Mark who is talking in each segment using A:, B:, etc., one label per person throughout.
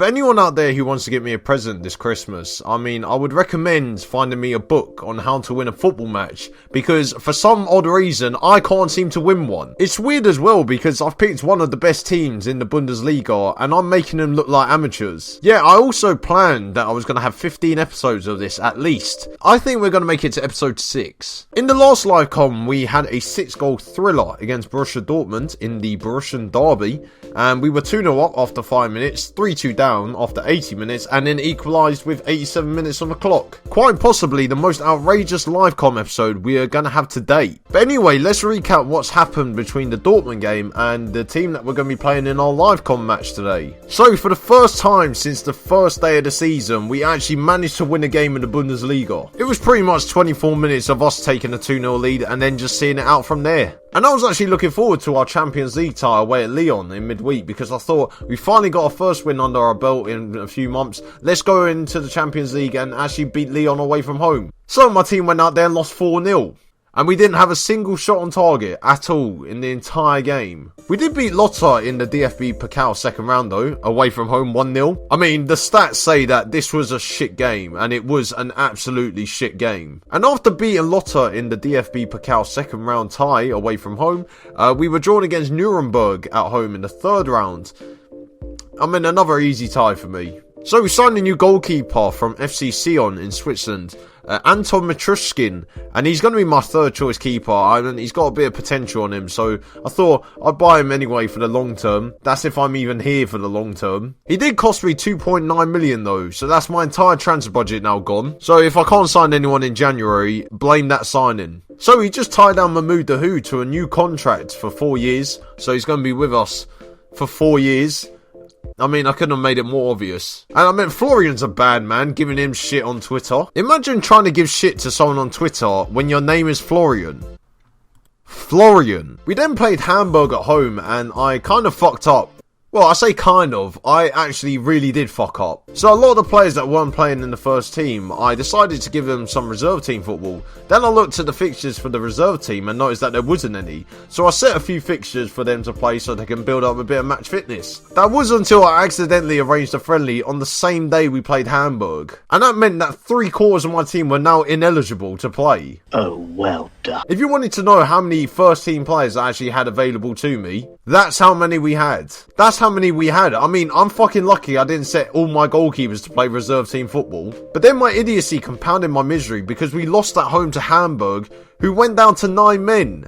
A: For anyone out there who wants to get me a present this Christmas, I would recommend finding me a book on how to win a football match, because for some odd reason, I can't seem to win one. It's weird as well, because I've picked one of the best teams in the Bundesliga, and I'm making them look like amateurs. Yeah, I also planned that I was going to have 15 episodes of this at least. I think we're going to make it to episode 6. In the last live com, we had a 6-goal thriller against Borussia Dortmund in the Borussian derby, and we were 2-0 up after 5 minutes, 3-2 down after 80 minutes, and then equalised with 87 minutes on the clock. Quite possibly the most outrageous live com episode we are going to have to date. But anyway, let's recap what's happened between the Dortmund game and the team that we're going to be playing in our live com match today. So for the first time since the first day of the season, we actually managed to win a game in the Bundesliga. It was pretty much 24 minutes of us taking a 2-0 lead and then just seeing it out from there. And I was actually looking forward to our Champions League tie away at Lyon in midweek, because I thought we finally got our first win under our belt in a few months. Let's go into the Champions League and actually beat Lyon away from home. So my team went out there and lost 4-0. And we didn't have a single shot on target at all in the entire game. We did beat Lotta in the DFB Pokal second round though, away from home 1-0. The stats say that this was a shit game, and it was an absolutely shit game. And after beating Lotta in the DFB Pokal second round tie away from home, we were drawn against Nuremberg at home in the third round. Another easy tie for me. So we signed a new goalkeeper from FC Sion in Switzerland, Anton Matrushkin, and he's going to be my third choice keeper. He's got a bit of potential on him, so I thought I'd buy him anyway for the long term. That's if I'm even here for the long term. He did cost me 2.9 million though, so that's my entire transfer budget now gone. So if I can't sign anyone in January, blame that signing. So he just tied down Mahmoud Dahoud to a new contract for 4 years, so he's going to be with us for 4 years. I couldn't have made it more obvious. And Florian's a bad man, giving him shit on Twitter. Imagine trying to give shit to someone on Twitter when your name is Florian. Florian. We then played Hamburg at home, and I kind of fucked up. Well, I say kind of, I actually really did fuck up. So a lot of the players that weren't playing in the first team, I decided to give them some reserve team football. Then I looked at the fixtures for the reserve team and noticed that there wasn't any. So I set a few fixtures for them to play so they can build up a bit of match fitness. That was until I accidentally arranged a friendly on the same day we played Hamburg. And that meant that 3/4 of my team were now ineligible to play.
B: Oh, well done.
A: If you wanted to know how many first team players I actually had available to me, that's how many we had. I'm fucking lucky I didn't set all my goalkeepers to play reserve team football. But then my idiocy compounded my misery, because we lost at home to Hamburg, who went down to 9 men.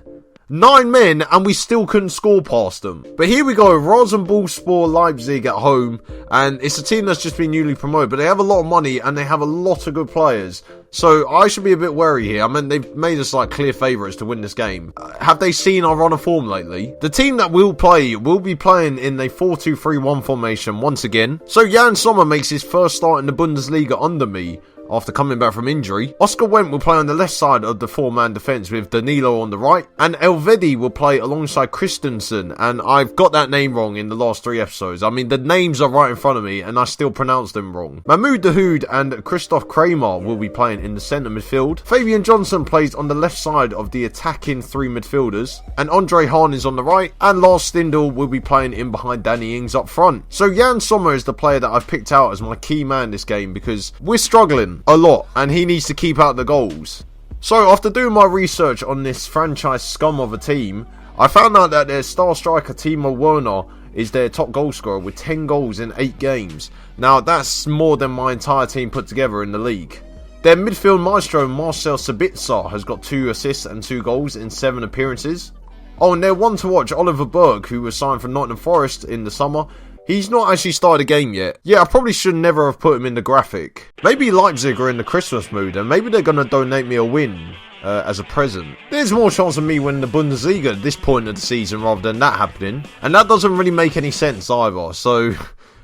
A: 9 men, and we still couldn't score past them. But here we go, Rasenballspor Leipzig at home, and it's a team that's just been newly promoted, but they have a lot of money and they have a lot of good players. So I should be a bit wary here. They've made us like clear favourites to win this game. Have they seen our run of form lately? The team that we'll play will be playing in a 4-2-3-1 formation once again. So Jan Sommer makes his first start in the Bundesliga under me after coming back from injury. Oscar Wendt will play on the left side of the 4-man defence with Danilo on the right, and Elvedi will play alongside Christensen, and I've got that name wrong in the last 3 episodes. The names are right in front of me and I still pronounce them wrong. Mahmoud Dahoud and Christoph Kramer will be playing in the centre midfield. Fabian Johnson plays on the left side of the attacking 3 midfielders, and Andre Hahn is on the right, and Lars Stindl will be playing in behind Danny Ings up front. So Jan Sommer is the player that I've picked out as my key man this game, because we're struggling a lot and he needs to keep out the goals. So after doing my research on this franchise scum of a team, I found out that their star striker Timo Werner is their top goal scorer with 10 goals in 8 games. Now that's more than my entire team put together in the league. Their midfield maestro Marcel Sabitzer has got 2 assists and 2 goals in 7 appearances. Oh, and their one to watch Oliver Berg, who was signed from Nottingham Forest in the summer, he's not actually started a game yet. Yeah, I probably should never have put him in the graphic. Maybe Leipzig are in the Christmas mood, and maybe they're going to donate me a win as a present. There's more chance of me winning the Bundesliga at this point of the season rather than that happening. And that doesn't really make any sense either, so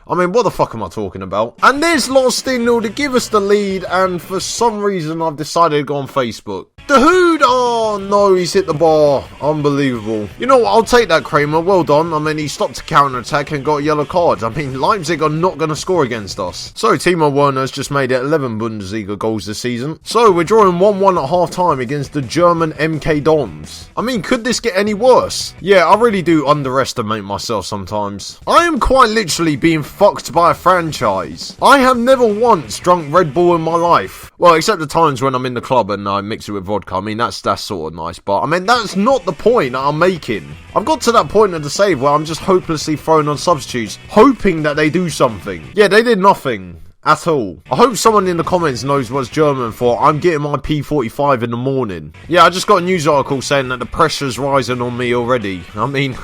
A: what the fuck am I talking about? And there's Lars Stindl to give us the lead, and for some reason I've decided to go on Facebook. Dahoud! Oh no, he's hit the bar. Unbelievable. You know what, I'll take that, Kramer. Well done. He stopped a counter-attack and got a yellow card. Leipzig are not going to score against us. So Timo Werner's just made it 11 Bundesliga goals this season. So we're drawing 1-1 at half-time against the German MK Dons. Could this get any worse? Yeah, I really do underestimate myself sometimes. I am quite literally being fucked by a franchise. I have never once drunk Red Bull in my life. Well, except the times when I'm in the club and I mix it with vodka. I mean, that's sort of nice, but I mean, that's not the point that I'm making. I've got to that point of the save where I'm just hopelessly throwing on substitutes, hoping that they do something. Yeah, they did nothing. At all. I hope someone in the comments knows what's German for I'm getting my P45 in the morning. Yeah, I just got a news article saying that the pressure's rising on me already. I mean,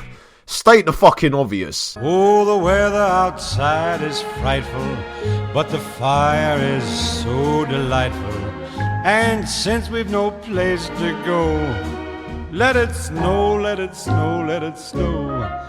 A: state the fucking obvious.
B: Oh, the weather outside is frightful, but the fire is so delightful. And since we've no place to go, let it snow, let it snow, let it snow.